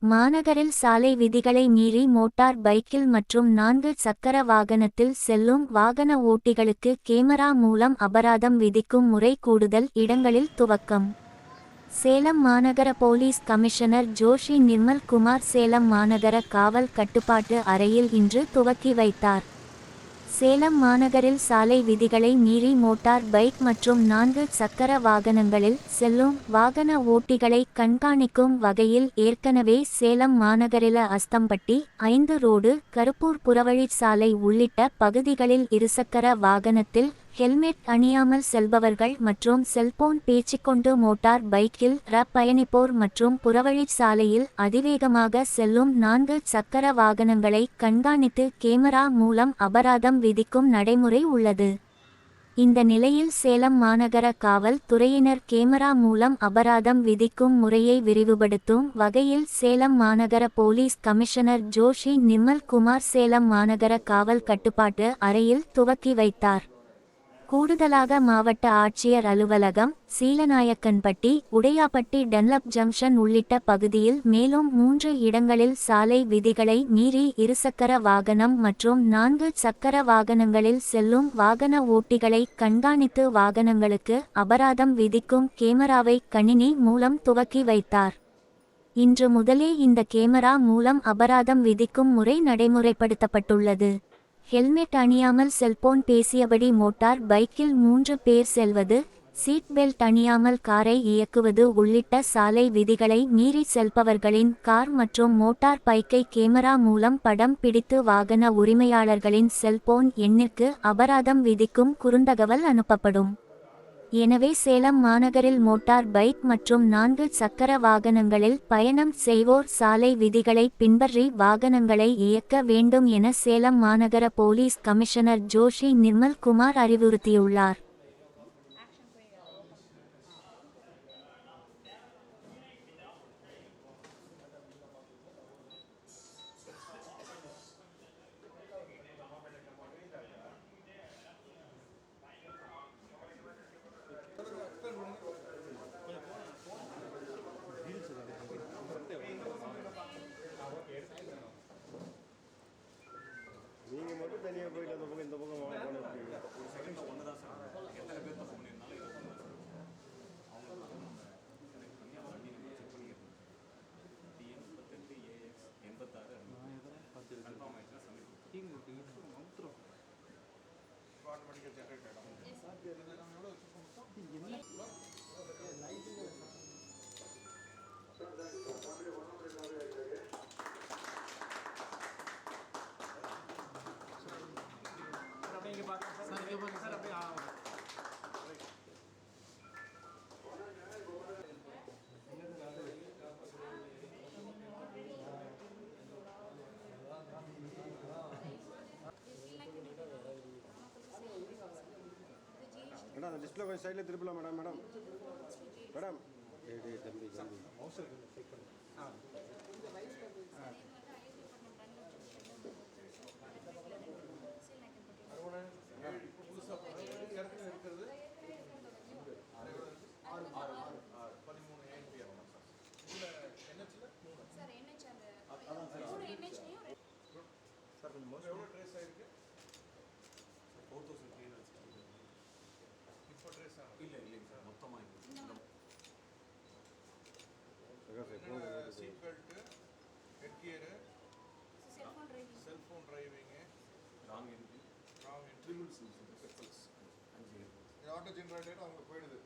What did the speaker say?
மாநகரில் சாலை விதிகளை மீறி மோட்டார் பைக்கில் மற்றும் 4 சக்கர வாகனத்தில் செல்லும் வாகன ஓட்டிகளுக்கு கேமரா மூலம் அபராதம் விதிக்கும் முறை கூடுதல் இடங்களில் துவக்கம். சேலம் மாநகர போலீஸ் கமிஷனர் ஜோஷி நிர்மல் குமார் சேலம் மாநகர காவல் கட்டுப்பாட்டு அறையில் இன்று துவக்கி வைத்தார். சேலம் மாநகரில் சாலை விதிகளை மீறி மோட்டார் பைக் மற்றும் 4 சக்கர வாகனங்களில் செல்லும் வாகன ஓட்டிகளை கண்காணிக்கும் வகையில் ஏற்கனவே சேலம் மாநகரில அஸ்தம்பட்டி 5 ரோடு கருப்பூர் புறவழிச்சாலை உள்ளிட்ட பகுதிகளில் இருசக்கர வாகனத்தில் ஹெல்மெட் அணியாமல் செல்பவர்கள் மற்றும் செல்போன் பேசிக்கொண்டு மோட்டார் பைக்கில் பயணிப்போர் மற்றும் புறவழிச்சாலையில் அதிவேகமாக செல்லும் 4 சக்கர வாகனங்களை கண்காணித்து கேமரா மூலம் அபராதம் விதிக்கும் நடைமுறை உள்ளது. இந்த நிலையில் சேலம் மாநகர காவல் துறையினர் கேமரா மூலம் அபராதம் விதிக்கும் முறையை விரிவுபடுத்தும் வகையில் சேலம் மாநகர போலீஸ் கமிஷனர் ஜோஷி நிர்மல் குமார் சேலம் மாநகர காவல் கட்டுப்பாட்டு அறையில் துவக்கி வைத்தார். கூடுதலாக மாவட்ட ஆட்சியர் அலுவலகம், சீலநாயக்கன்பட்டி, உடையாப்பட்டி டன்லப் ஜங்ஷன் உள்ளிட்ட பகுதியில் மேலும் 3 இடங்களில் சாலை விதிகளை மீறி இருசக்கர வாகனம் மற்றும் 4 சக்கர வாகனங்களில் செல்லும் வாகன ஓட்டிகளை கண்காணித்து வாகனங்களுக்கு அபராதம் விதிக்கும் கேமராவை கணினி மூலம் துவக்கி வைத்தார். இன்று முதலே இந்த கேமரா மூலம் அபராதம் விதிக்கும் முறை நடைமுறைப்படுத்தப்பட்டுள்ளது. ஹெல்மெட் அணியாமல் செல்போன் பேசியபடி மோட்டார் பைக்கில் 3 பேர் செல்வது, சீட் பெல்ட் அணியாமல் காரை இயக்குவது உள்ளிட்ட சாலை விதிகளை மீறி செல்பவர்களின் கார் மற்றும் மோட்டார் பைக்கை கேமரா மூலம் படம் பிடித்து வாகன உரிமையாளர்களின் செல்போன் எண்ணிற்கு அபராதம் விதிக்கும் குறுந்தகவல் அனுப்பப்படும். எனவே சேலம் மாநகரில் மோட்டார் பைக் மற்றும் 4 சக்கர வாகனங்களில் பயணம் செய்வோர் சாலை விதிகளை பின்பற்றி வாகனங்களை இயக்க வேண்டும் என சேலம் மாநகர போலீஸ் கமிஷனர் ஜோஷி நிர்மல் குமார் அறிவுறுத்தியுள்ளார். நீங்கள் மட்டும் தனியாக போயிட்டு அந்த பக்கம் இந்த பக்கம் வாங்க போனீங்க ஒரு செகண்ட் ஒன்று தான் சார். எத்தனை பேர் தப்பு பண்ணியிருந்தாலும் இதை பண்ணுறாங்க. அவங்க கனெக்ட் பண்ணி அதை வண்டி நம்பர் செக் பண்ணியிருந்தாங்க. டிஎன் 38 ஏஎக்ஸ் 86 கன்ஃபார்ம் ஆகிடுச்சுன்னா சப்மிட் ஆட்டோமேட்டிக்காக ஜென்ரேட் ஆகிடும். மேடம் அந்த டிஸ்பிளே கொஞ்சம் சைடில் திருப்பலாம் மேடம். மேடம் தம்பி எவ்வளோ ட்ரேஸ் ஆயிருக்கு? 4360 இப்போ ட்ரேஸ் ஆகும். இல்லைங்க சார், மொத்தமாக seat belt, head gear, cellphone driving, wrong entry, auto generator அவங்களுக்கு போயிடுது.